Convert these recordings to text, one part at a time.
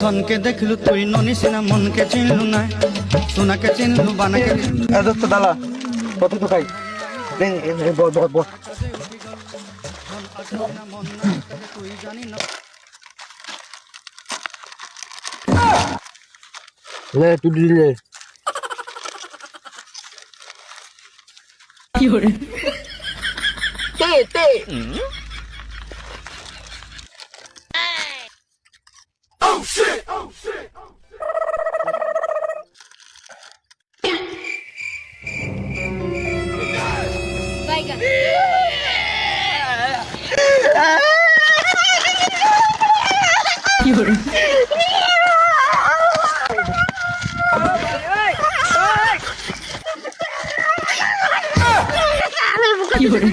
ধনকে দেখলু তুই ননিস না মনকে চিনলু না সোনাকে চিনলু বানাকে তো দালা কত তো খাই তুই জানি না লে তুই দিলে কি করে তে কি করে কি করে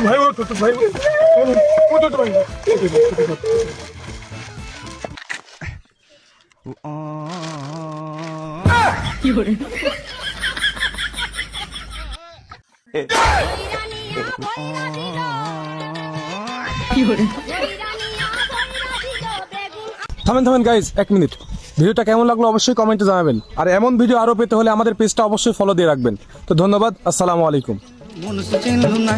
ভাই ও তো ভাই ও তো ভাই কি করে কি করে থামেন গাইজ 1 মিনিট। ভিডিওটা কেমন লাগলো অবশ্যই কমেন্টে জানাবেন, আর এমন ভিডিও আরো পেতে হলে আমাদের পেজটা অবশ্যই ফলো দিয়ে রাখবেন। তো ধন্যবাদ, আসসালামু আলাইকুম। মনুষ্য চিনলু না